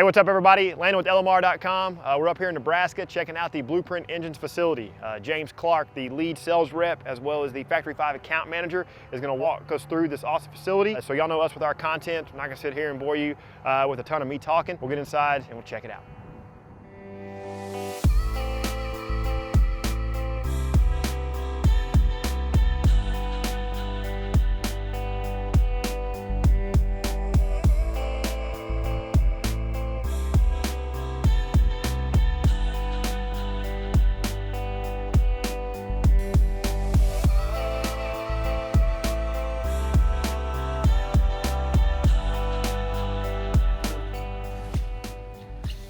Hey, what's up everybody? Landon with LMR.com. We're up here in Nebraska checking out the BluePrint Engines facility. James Clark, the lead sales rep, as well as the Factory 5 account manager, is going to walk us through this awesome facility. So y'all know us with our content. I'm not going to sit here and bore you with a ton of me talking. We'll get inside and we'll check it out.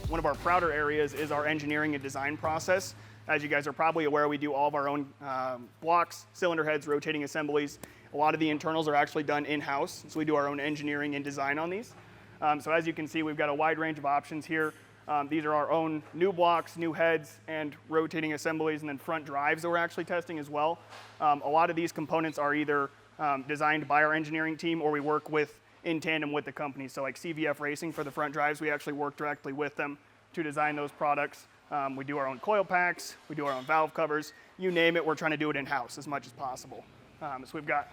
One of our prouder areas is our engineering and design process. As you guys are probably aware, we do all of our own blocks, cylinder heads, rotating assemblies. A lot of the internals are actually done in-house, so we do our own engineering and design on these. So as you can see, we've got a wide range of options here. These are our own new blocks, new heads, and rotating assemblies, and then front drives that we're actually testing as well. A lot of these components are either designed by our engineering team or we work with in tandem with the company. So like CVF Racing for the front drives, we actually work directly with them to design those products. We do our own coil packs, we do our own valve covers, you name it, we're trying to do it in-house as much as possible. So we've got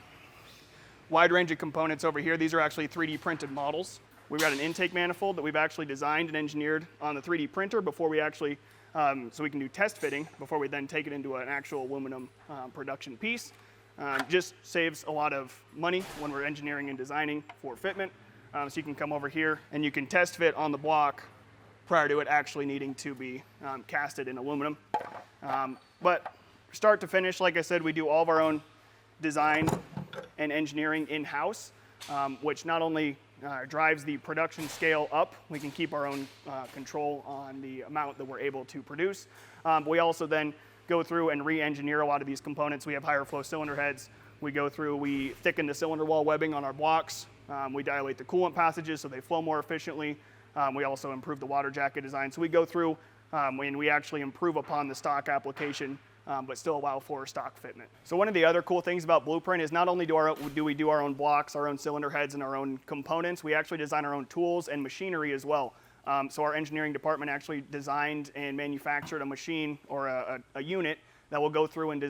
a wide range of components over here. These are actually 3D printed models. We've got an intake manifold that we've actually designed and engineered on the 3D printer before we actually, so we can do test fitting before we then take it into an actual aluminum production piece. Just saves a lot of money when we're engineering and designing for fitment. So you can come over here and you can test fit on the block prior to it actually needing to be casted in aluminum. But start to finish, like I said, we do all of our own design and engineering in-house, which not only drives the production scale up, we can keep our own control on the amount that we're able to produce. But we also then go through and re-engineer a lot of these components. We have higher flow cylinder heads. We go through, we thicken the cylinder wall webbing on our blocks. We dilate the coolant passages so they flow more efficiently. We also improve the water jacket design. So we go through and we actually improve upon the stock application, but still allow for stock fitment. So one of the other cool things about BluePrint is not only do we do our own blocks, our own cylinder heads, and our own components, we actually design our own tools and machinery as well. So our engineering department actually designed and manufactured a machine or a unit that will go through and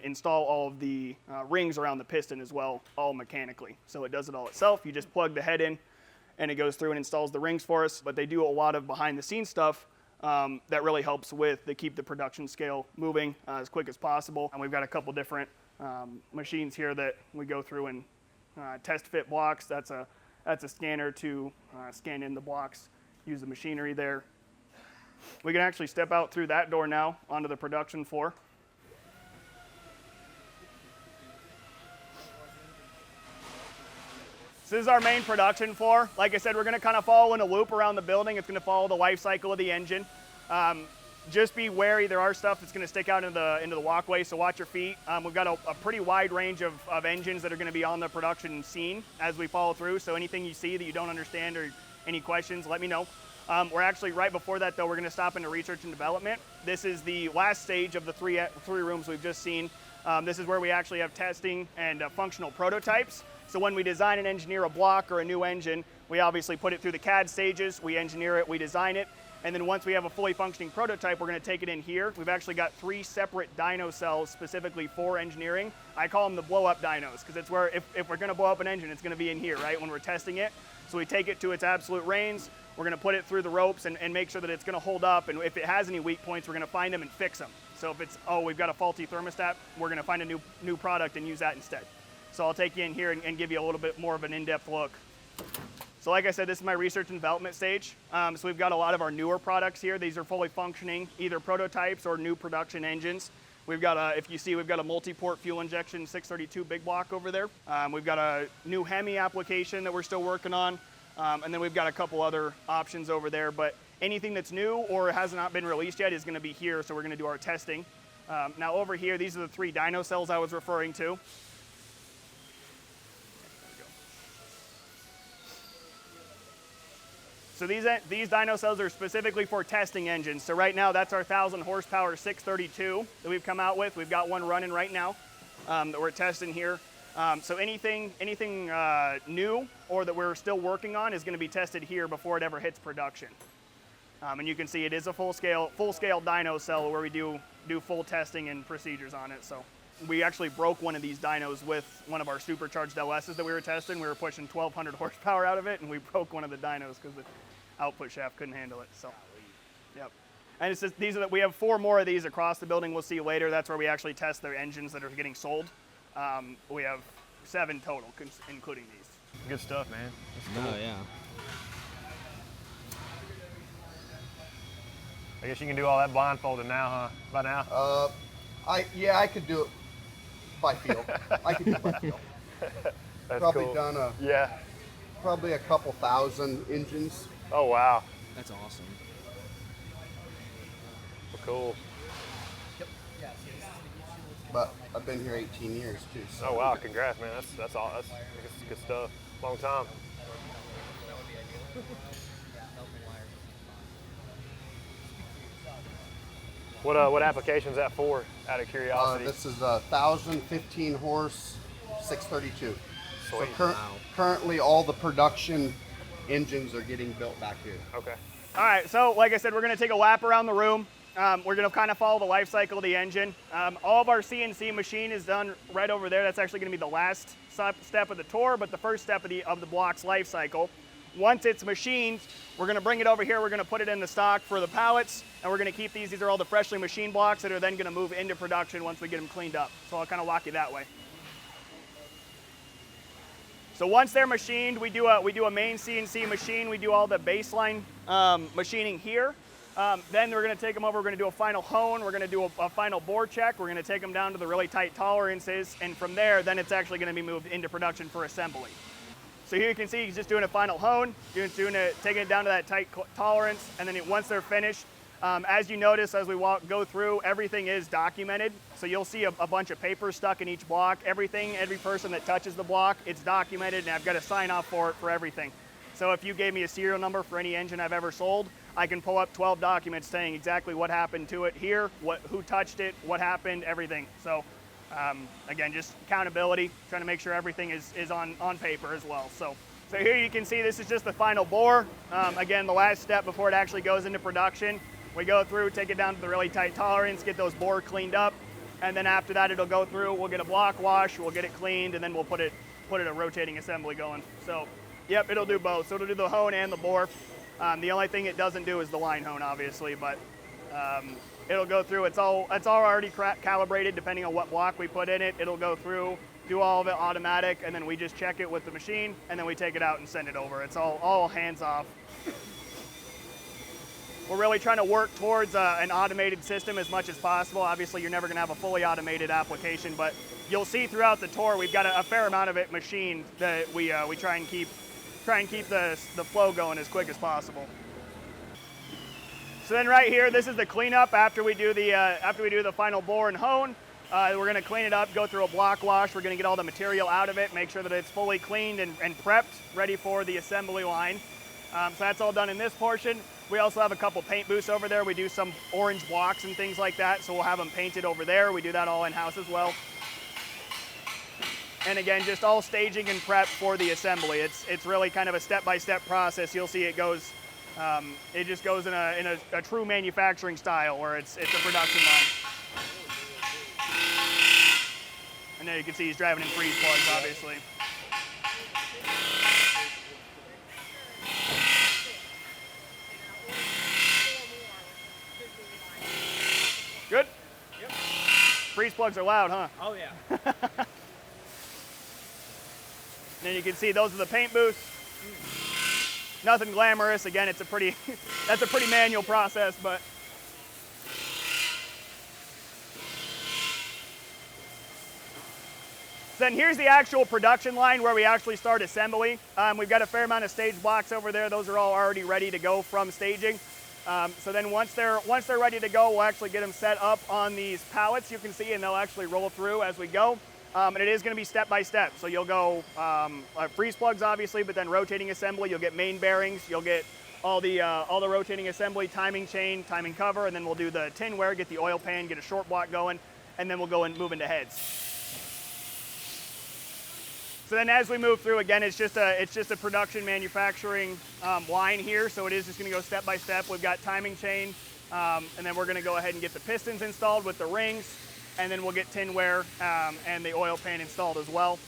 install all of the rings around the piston as well, all mechanically. So it does it all itself. You just plug the head in and it goes through and installs the rings for us. But they do a lot of behind the scenes stuff that really helps to keep the production scale moving as quick as possible. And we've got a couple different machines here that we go through and test fit blocks. That's a scanner to scan in the blocks. Use the machinery there. We can actually step out through that door now onto the production floor. So this is our main production floor. Like I said, we're going to kind of follow in a loop around the building. It's going to follow the life cycle of the engine. Just be wary, there are stuff that's going to stick out into the walkway, so watch your feet. We've got a pretty wide range of engines that are going to be on the production scene as we follow through, so anything you see that you don't understand or any questions, let me know. We're actually, right before that though, we're going to stop into research and development. This is the last stage of the three rooms we've just seen. This is where we actually have testing and functional prototypes. So when we design and engineer a block or a new engine, we obviously put it through the CAD stages, we engineer it, we design it, and then once we have a fully functioning prototype, we're going to take it in here. We've actually got 3 separate dyno cells specifically for engineering. I call them the blow-up dynos, because it's where if we're going to blow up an engine, it's going to be in here, right, when we're testing it. So we take it to its absolute reigns, we're going to put it through the ropes and make sure that it's going to hold up, and if it has any weak points, we're going to find them and fix them. So if it's, oh, we've got a faulty thermostat, we're going to find a new product and use that instead. So I'll take you in here and give you a little bit more of an in-depth look. So like I said, this is my research and development stage. So we've got a lot of our newer products here. These are fully functioning, either prototypes or new production engines. We've got if you see, we've got a multi-port fuel injection 632 big block over there. We've got a new Hemi application that we're still working on. And then we've got a couple other options over there, but anything that's new or has not been released yet is going to be here, so we're going to do our testing. Now over here, these are the 3 dyno cells I was referring to. So these dyno cells are specifically for testing engines. So right now, that's our 1,000 horsepower 632 that we've come out with. We've got one running right now that we're testing here. So anything new or that we're still working on is going to be tested here before it ever hits production. And you can see it is a full-scale dyno cell where we do full testing and procedures on it. So we actually broke one of these dynos with one of our supercharged LSs that we were testing. We were pushing 1,200 horsepower out of it, and we broke one of the dynos because the output shaft couldn't handle it. So, yep. And it's just, we have 4 more of these across the building. We'll see later. That's where we actually test the engines that are getting sold. We have 7 total, including these. Good stuff, man. That's cool. Oh, yeah. I guess you can do all that blindfolded now, huh? By now? I could do it by feel. I could do it by feel. That's Probably cool. done probably a couple thousand engines. Oh, wow. That's awesome. Well, cool. But I've been here 18 years too. So. Oh, wow. Congrats, man. That's all. That's good stuff. Long time. What application is that for, out of curiosity? This is a 1,015 horse 632. Sweet. So currently all the production engines are getting built back here. Okay. All right, so like I said, we're gonna take a lap around the room. We're gonna kind of follow the life cycle of the engine. All of our CNC machine is done right over there. That's actually gonna be the last step of the tour, but the first step of the block's life cycle. Once it's machined, we're gonna bring it over here, we're gonna put it in the stock for the pallets, and we're gonna keep these. These are all the freshly machined blocks that are then gonna move into production once we get them cleaned up. So I'll kind of walk you that way. So once they're machined, we do a main CNC machine. We do all the baseline machining here. Then we're gonna take them over, we're gonna do a final hone, we're gonna do a final bore check, we're gonna take them down to the really tight tolerances, and from there, then it's actually gonna be moved into production for assembly. So here you can see he's just doing a final hone, taking it down to that tight tolerance, and then once they're finished, as you notice as we go through, everything is documented. So you'll see a bunch of paper stuck in each block. Every person that touches the block, it's documented, and I've got to sign off for it for everything. So if you gave me a serial number for any engine I've ever sold, I can pull up 12 documents saying exactly what happened to it here, who touched it, what happened, everything. So again, just accountability, trying to make sure everything is on paper as well. So here you can see this is just the final bore. Again, the last step before it actually goes into production. We go through, take it down to the really tight tolerance, get those bore cleaned up, and then after that it'll go through, we'll get a block wash, we'll get it cleaned, and then we'll put it a rotating assembly going. So yep, it'll do both. So it'll do the hone and the bore. The only thing it doesn't do is the line hone, obviously, but it'll go through. It's all already calibrated depending on what block we put in it. It'll go through, do all of it automatic, and then we just check it with the machine, and then we take it out and send it over. It's all hands off. We're really trying to work towards an automated system as much as possible. Obviously, you're never going to have a fully automated application, but you'll see throughout the tour we've got a fair amount of it machined that we try and keep the flow going as quick as possible. So then right here, this is the cleanup after we do the final bore and hone. We're going to clean it up, go through a block wash. We're going to get all the material out of it, make sure that it's fully cleaned and prepped, ready for the assembly line. So that's all done in this portion. We also have a couple paint booths over there. We do some orange blocks and things like that, so we'll have them painted over there. We do that all in-house as well. And again, just all staging and prep for the assembly. It's really kind of a step-by-step process. You'll see it just goes in a true manufacturing style where it's a production line. And there you can see he's driving in freeze plugs, obviously. Good? Yep. Freeze plugs are loud, huh? Oh, yeah. And then you can see those are the paint booths. Nothing glamorous. Again, that's a pretty manual process, but. Then here's the actual production line where we actually start assembly. We've got a fair amount of stage blocks over there. Those are all already ready to go from staging. So then once they're ready to go, we'll actually get them set up on these pallets you can see, and they'll actually roll through as we go. And it is going to be step by step. So you'll go freeze plugs, obviously, but then rotating assembly. You'll get main bearings. You'll get all the rotating assembly, timing chain, timing cover, and then we'll do the tinware, get the oil pan, get a short block going, and then we'll go and move into heads. So So then as we move through, again, it's just a production manufacturing line here. So it is just going to go step by step. We've got timing chain, and then we're going to go ahead and get the pistons installed with the rings, and then we'll get tinware and the oil pan installed as well.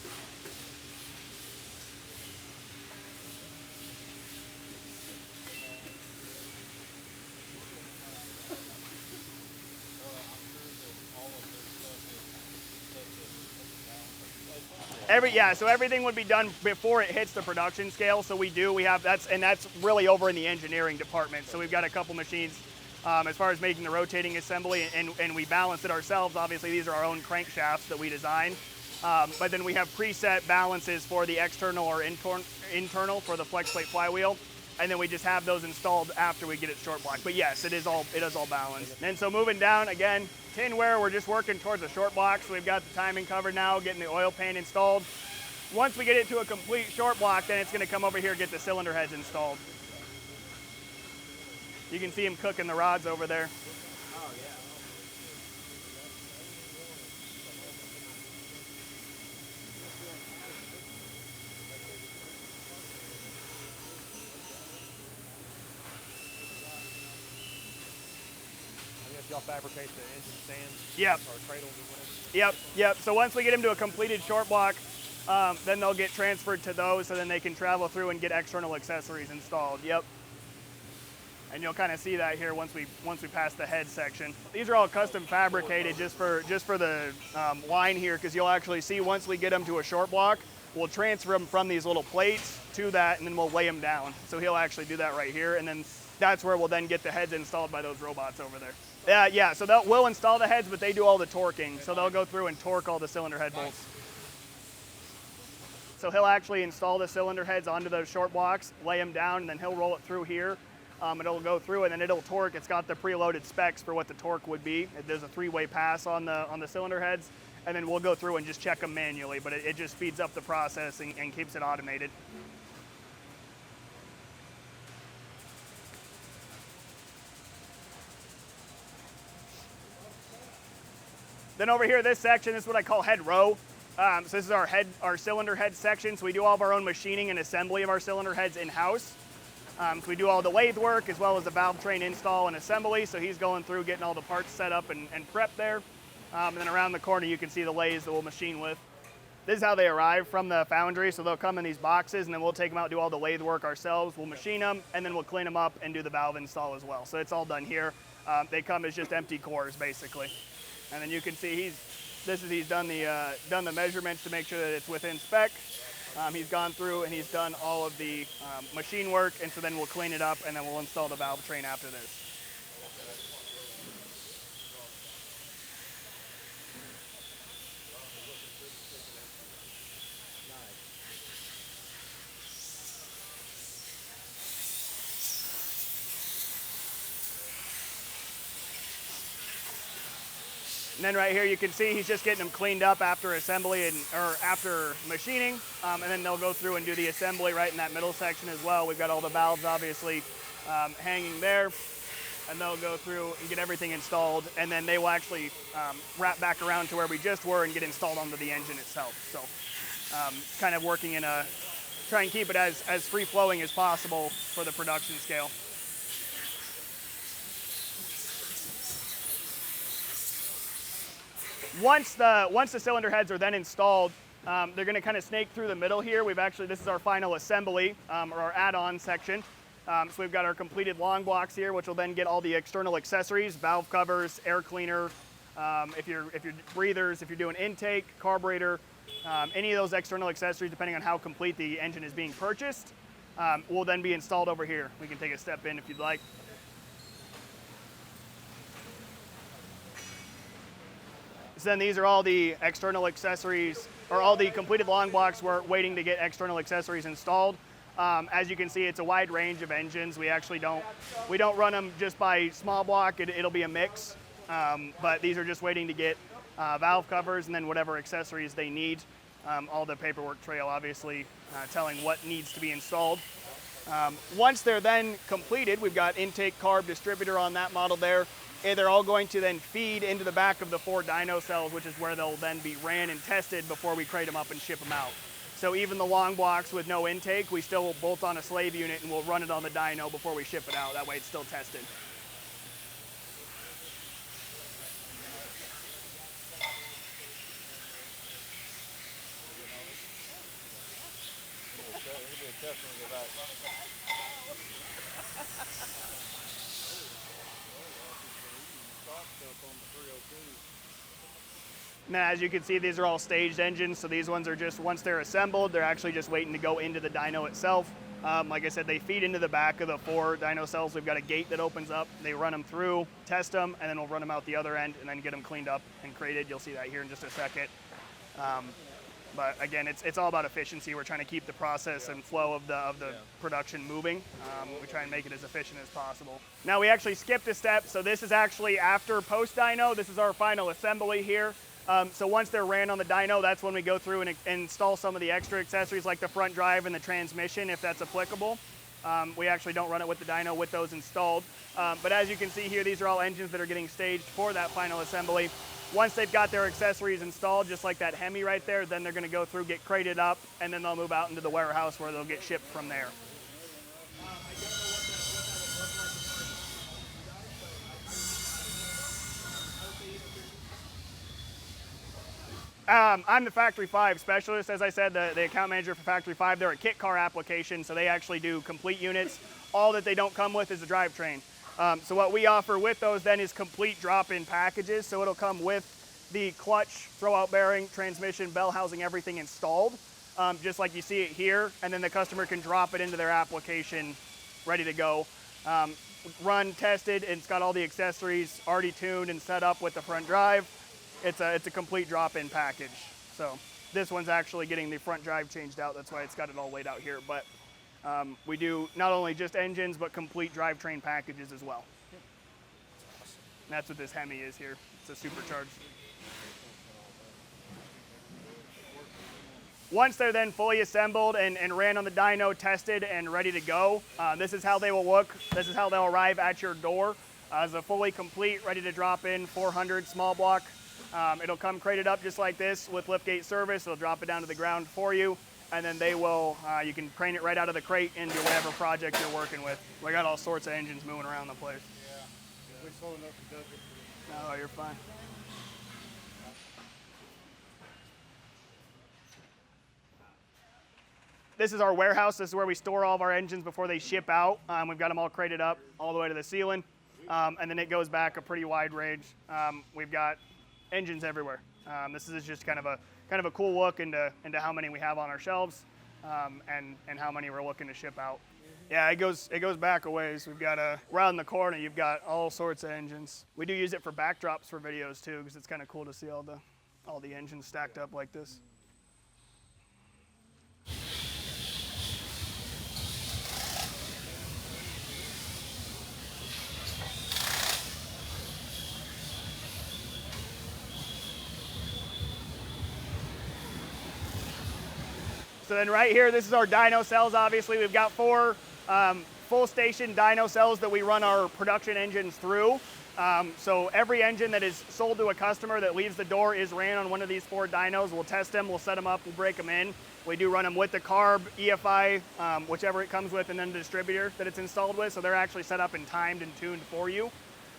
So everything would be done before it hits the production scale. So we have that's really over in the engineering department. So we've got a couple machines as far as making the rotating assembly, and we balance it ourselves. Obviously, these are our own crankshafts that we design. But then we have preset balances for the external or internal for the flex plate flywheel. And then we just have those installed after we get it short block. But yes, it is all balanced. And so moving down, again, tinware, we're just working towards a short block. So we've got the timing covered now, getting the oil pan installed. Once we get it to a complete short block, then it's going to come over here and get the cylinder heads installed. You can see him cooking the rods over there. Y'all fabricate the engine stands? Yep. Or cradles or whatever? Yep. So once we get them to a completed short block, then they'll get transferred to those, so then they can travel through and get external accessories installed. Yep. And you'll kind of see that here once we pass the head section. These are all custom fabricated just for the line here, because you'll actually see once we get them to a short block, we'll transfer them from these little plates to that, and then we'll lay them down. So he'll actually do that right here, and then that's where we'll then get the heads installed by those robots over there. Yeah, so we'll install the heads, but they do all the torquing. So they'll go through and torque all the cylinder head bolts. So he'll actually install the cylinder heads onto those short blocks, lay them down, and then he'll roll it through here. It'll go through, and then it'll torque. It's got the preloaded specs for what the torque would be. There's a 3-way pass on the cylinder heads, and then we'll go through and just check them manually, but it just speeds up the process and keeps it automated. Then over here, this section, this is what I call head row. So this is our cylinder head section. So we do all of our own machining and assembly of our cylinder heads in-house. So we do all the lathe work as well as the valve train install and assembly. So he's going through getting all the parts set up and prepped there. And then around the corner, you can see the lathes that we'll machine with. This is how they arrive from the foundry. So they'll come in these boxes, and then we'll take them out, do all the lathe work ourselves. We'll machine them, and then we'll clean them up and do the valve install as well. So it's all done here. They come as just empty cores, basically. And then you can see he's done the measurements to make sure that it's within spec. He's gone through and he's done all of the machine work, and so then we'll clean it up and then we'll install the valve train after this. And then right here you can see he's just getting them cleaned up after assembly or after machining, and then they'll go through and do the assembly right in that middle section as well. We've got all the valves obviously hanging there, and they'll go through and get everything installed, and then they will actually wrap back around to where we just were and get installed onto the engine itself. So kind of working in try and keep it as free-flowing as possible for the production scale. Once the cylinder heads are then installed, they're going to kind of snake through the middle here. This is our final assembly, or our add-on section. So we've got our completed long blocks here, which will then get all the external accessories, valve covers, air cleaner, if you're breathers, if you're doing intake, carburetor, any of those external accessories, depending on how complete the engine is being purchased, will then be installed over here. We can take a step in if you'd like. So then these are all the external accessories, or all the completed long blocks we're waiting to get external accessories installed. As you can see, it's a wide range of engines. We actually don't run them just by small block. It'll be a mix, but these are just waiting to get valve covers and then whatever accessories they need. All the paperwork trail, obviously, telling what needs to be installed. Once they're then completed, we've got intake, carb, distributor on that model there. And they're all going to then feed into the back of the 4 dyno cells, which is where they'll then be ran and tested before we crate them up and ship them out. So even the long blocks with no intake, we still will bolt on a slave unit and we'll run it on the dyno before we ship it out. That way it's still tested. Now, as you can see, these are all staged engines, so these ones are just, once they're assembled, they're actually just waiting to go into the dyno itself. Like I said, they feed into the back of the 4 dyno cells. We've got a gate that opens up. They run them through, test them, and then we'll run them out the other end and then get them cleaned up and crated. You'll see that here in just a second. But again, it's all about efficiency. We're trying to keep the process and flow of the production moving. We try and make it as efficient as possible. Now, we actually skipped a step, so this is actually after post-dyno. This is our final assembly here. So once they're ran on the dyno, that's when we go through and install some of the extra accessories like the front drive and the transmission, if that's applicable. We actually don't run it with the dyno with those installed. But as you can see here, these are all engines that are getting staged for that final assembly. Once they've got their accessories installed, just like that Hemi right there, then they're going to go through, get crated up, and then they'll move out into the warehouse where they'll get shipped from there. I'm the Factory 5 specialist. As I said, the account manager for Factory 5. They're a kit car application, so they actually do complete units. All that they don't come with is a drivetrain. So what we offer with those then is complete drop-in packages. So it'll come with the clutch, throwout bearing, transmission, bell housing, everything installed, just like you see it here. And then the customer can drop it into their application, ready to go. Run, tested, and it's got all the accessories already tuned and set up with the front drive. It's a complete drop-in package. So this one's actually getting the front drive changed out. That's why it's got it all laid out here. But we do not only just engines, but complete drivetrain packages as well. And that's what this Hemi is here. It's a supercharged. Once they're then fully assembled and ran on the dyno, tested, and ready to go, this is how they will look. This is how they'll arrive at your door as a fully complete, ready to drop in 400 small block. It'll come crated up just like this with liftgate service. It'll drop it down to the ground for you, and then they will, you can crane it right out of the crate into whatever project you're working with. We got all sorts of engines moving around the place. Yeah, we're slow enough to do it. No, you're fine. This is our warehouse. This is where we store all of our engines before they ship out. We've got them all crated up all the way to the ceiling, and then it goes back a pretty wide range. We've got engines everywhere. This is just kind of a cool look into how many we have on our shelves, and how many we're looking to ship out. Yeah, it goes back a ways. We've got around the corner. You've got all sorts of engines. We do use it for backdrops for videos too, because it's kind of cool to see all the engines stacked up like this. So then right here, this is our dyno cells. Obviously, we've got 4 full station dyno cells that we run our production engines through. So every engine that is sold to a customer that leaves the door is ran on one of these 4 dynos. We'll test them, we'll set them up, we'll break them in. We do run them with the carb, EFI, whichever it comes with, and then the distributor that it's installed with. So they're actually set up and timed and tuned for you.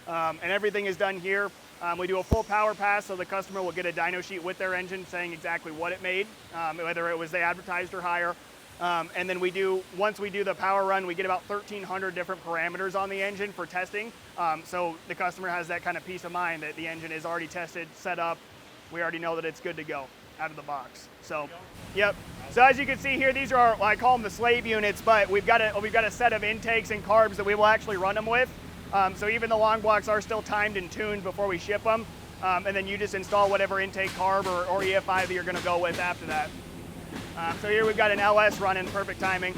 And everything is done here. We do a full power pass, so the customer will get a dyno sheet with their engine saying exactly what it made, whether it was they advertised or higher. And then once we do the power run, we get about 1,300 different parameters on the engine for testing. So the customer has that kind of peace of mind that the engine is already tested, set up. We already know that it's good to go out of the box. So, yep. So as you can see here, these are I call them the slave units, but we've got a set of intakes and carbs that we will actually run them with. So even the long blocks are still timed and tuned before we ship them. And then you just install whatever intake carb or EFI that you're gonna go with after that. So here we've got an LS running, perfect timing.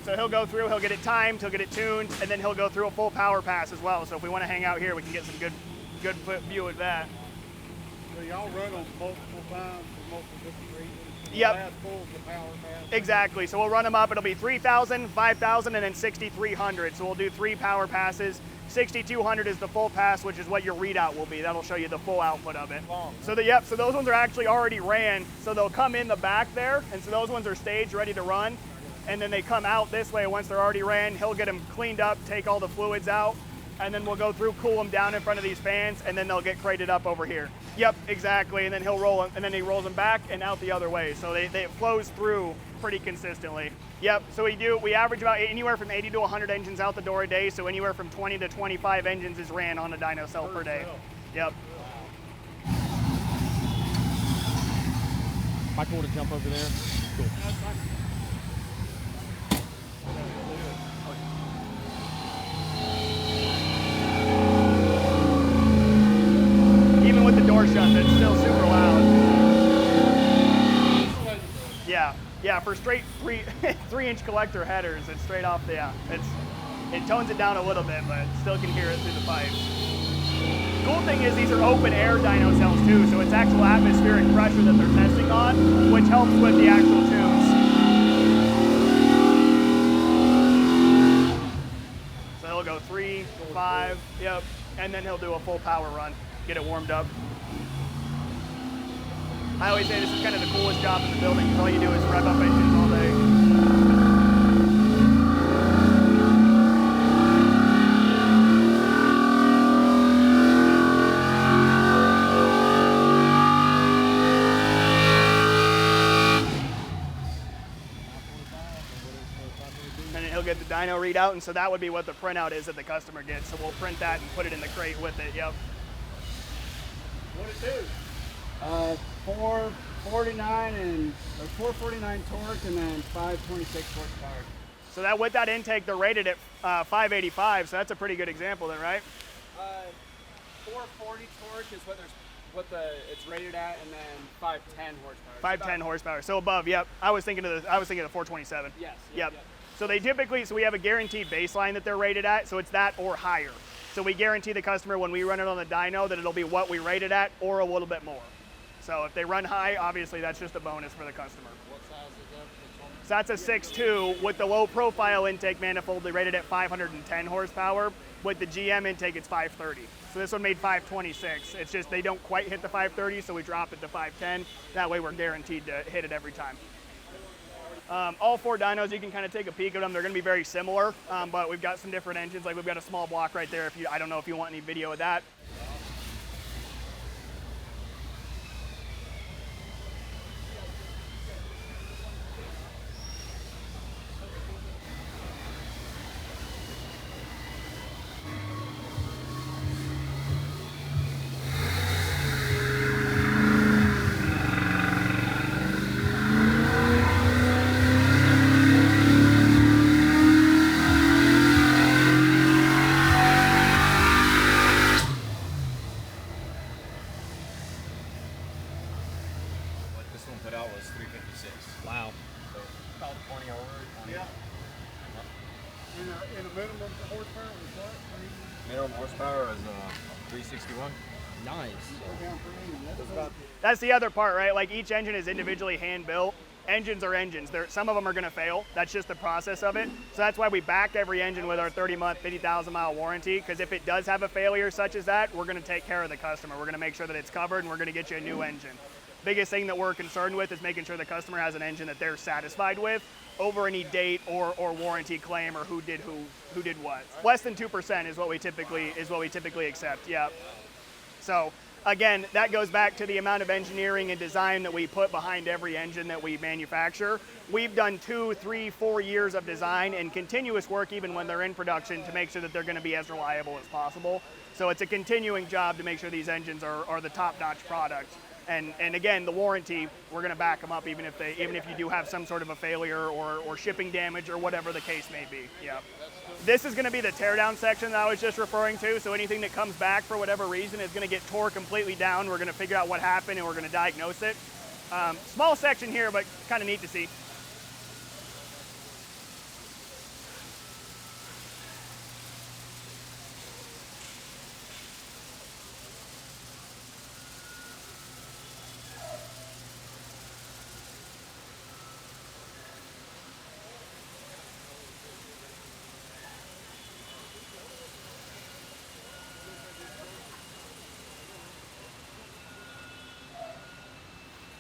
So he'll go through, he'll get it timed, he'll get it tuned, and then he'll go through a full power pass as well. So if we wanna hang out here, we can get some good view of that. So y'all run on multiple times for multiple different reasons? Yep. The last full is the power pass? Exactly. So we'll run them up. It'll be 3,000, 5,000, and then 6,300. So we'll do 3 power passes. 6200 is the full pass, which is what your readout will be. That'll show you the full output of it. So yep, so those ones are actually already ran. So they'll come in the back there, and so those ones are staged, ready to run. And then they come out this way once they're already ran. He'll get them cleaned up, take all the fluids out, and then we'll go through, cool them down in front of these fans, and then they'll get crated up over here. Yep, exactly, and then he'll roll them, and then he rolls them back and out the other way. So it flows through pretty consistently. Yep, so we average about anywhere from 80 to 100 engines out the door a day, so anywhere from 20 to 25 engines is ran on a dyno cell per day. Yep. Am I cool to jump over there? Cool. Even with the door shut, it's still super loud. Yeah, for straight 3-inch collector headers, it's straight off the, it tones it down a little bit, but still can hear it through the pipes. Cool thing is these are open air dyno cells too, so it's actual atmospheric pressure that they're testing on, which helps with the actual tunes. So he'll go 3, 5, yep, and then he'll do a full power run, get it warmed up. I always say this is kind of the coolest job in the building because all you do is rev up engines all day. And then he'll get the dyno readout, and so that would be what the printout is that the customer gets. So we'll print that and put it in the crate with it, yep. What it do? 449 torque and then 526 horsepower. So that with that intake, they're rated at 585. So that's a pretty good example, then, right? 440 torque is it's rated at, and then 510 horsepower. 510 horsepower. So above. Yep. I was thinking of the 427. Yes. Yep. So they typically, we have a guaranteed baseline that they're rated at. So it's that or higher. So we guarantee the customer when we run it on the dyno that it'll be what we rated at or a little bit more. So if they run high, obviously that's just a bonus for the customer. What size is that? So that's a 6.2 with the low profile intake manifold. They rated at 510 horsepower. With the GM intake, it's 530. So this one made 526. It's just they don't quite hit the 530, so we drop it to 510. That way we're guaranteed to hit it every time. All 4 dynos, you can kind of take a peek at them. They're going to be very similar, but we've got some different engines. Like we've got a small block right there. I don't know if you want any video of that. Out was 356. Wow. So about 20 over, 20. Yeah. In a minimum horsepower was what? Minimum horsepower is 361. Nice. That's the other part, right? Like each engine is individually hand built. Engines are engines. Some of them are going to fail. That's just the process of it. So that's why we back every engine with our 30-month, 50,000-mile warranty, because if it does have a failure such as that, we're going to take care of the customer. We're going to make sure that it's covered, and we're going to get you a new engine. Biggest thing that we're concerned with is making sure the customer has an engine that they're satisfied with over any date or warranty claim or who did what. Less than 2% is what we typically accept. Yeah. So again, that goes back to the amount of engineering and design that we put behind every engine that we manufacture. We've done 2, 3, 4 years of design and continuous work even when they're in production to make sure that they're going to be as reliable as possible. So it's a continuing job to make sure these engines are the top-notch product. And again, the warranty, we're going to back them up even if you do have some sort of a failure or shipping damage or whatever the case may be. Yeah. This is going to be the teardown section that I was just referring to. So anything that comes back for whatever reason is going to get tore completely down. We're going to figure out what happened and we're going to diagnose it. Small section here, but kind of neat to see.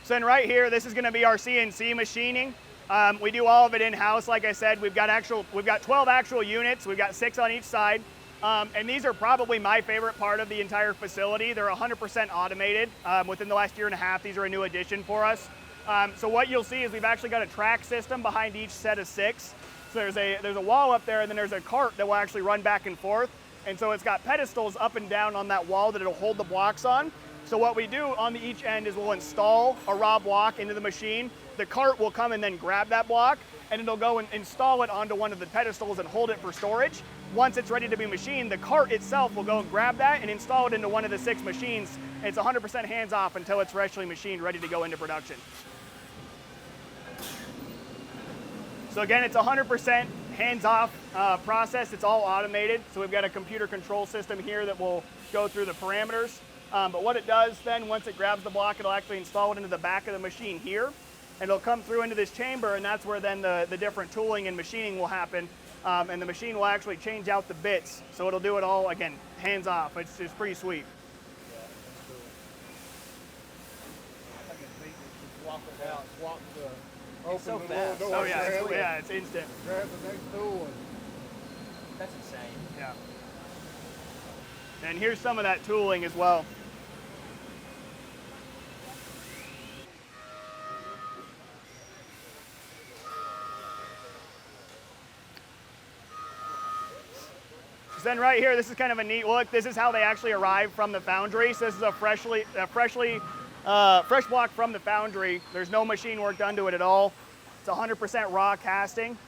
So then right here, this is going to be our CNC machining. We do all of it in-house. Like I said, we've got 12 actual units. We've got 6 on each side. And these are probably my favorite part of the entire facility. They're 100% automated. Within the last year and a half, these are a new addition for us. So what you'll see is we've actually got a track system behind each set of 6. So there's a wall up there, and then there's a cart that will actually run back and forth. And so it's got pedestals up and down on that wall that it'll hold the blocks on. So what we do on each end is we'll install a raw block into the machine. The cart will come and then grab that block, and it'll go and install it onto one of the pedestals and hold it for storage. Once it's ready to be machined, the cart itself will go and grab that and install it into one of the 6 machines. It's 100% hands-off until it's freshly machined, ready to go into production. So again, it's 100% hands-off process. It's all automated. So we've got a computer control system here that will go through the parameters. But what it does then, once it grabs the block, it'll actually install it into the back of the machine here. And it'll come through into this chamber, and that's where then the different tooling and machining will happen. And the machine will actually change out the bits. So it'll do it all, again, hands-off. It's pretty sweet. Open so the fast. little door, Oh yeah, grab it's instant. the next tool and That's insane. Yeah. And here's some of that tooling as well. So then right here, this is kind of a neat look. This is how they actually arrive from the foundry. So this is a fresh block from the foundry. There's no machine work done to it at all. It's 100% raw casting.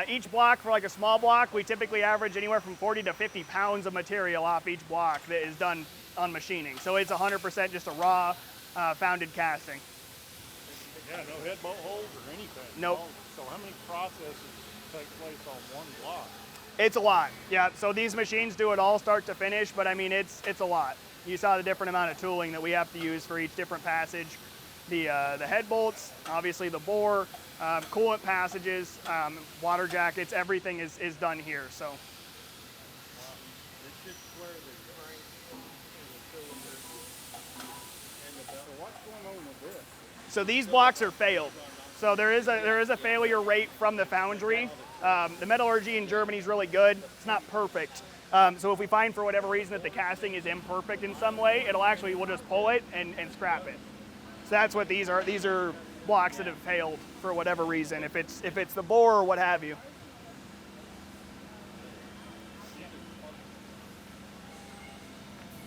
Each block, for like a small block, we typically average anywhere from 40 to 50 pounds of material off each block that is done on machining. So it's 100% just a raw founded casting. yeah, no head bolt holes or anything. Nope. So how many processes take place on one block? It's a lot, yeah. So these machines do it all start to finish, but I mean, it's a lot. You saw the different amount of tooling that we have to use for each different passage. The head bolts, obviously the bore, coolant passages, water jackets, everything is done here. So. It's just where the crank and the cylinder and the belt. So what's going on with this? So these blocks are failed. So there is a failure rate from the foundry. The metallurgy in Germany is really good. It's not perfect. So if we find for whatever reason that the casting is imperfect in some way, we'll just pull it and scrap it. So that's what these are. These are blocks that have failed for whatever reason, if it's the bore or what have you.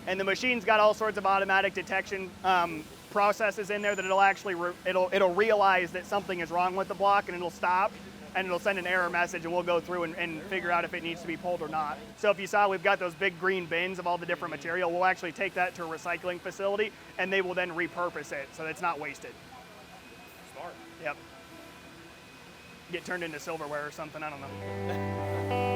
And the machine's got all sorts of automatic detection processes in there that it'll realize that something is wrong with the block, and it'll stop and it'll send an error message, and we'll go through and figure out if it needs to be pulled or not. So if you saw, we've got those big green bins of all the different material. We'll actually take that to a recycling facility, and they will then repurpose it so that it's not wasted. Smart. Yep. Get turned into silverware or something, I don't know.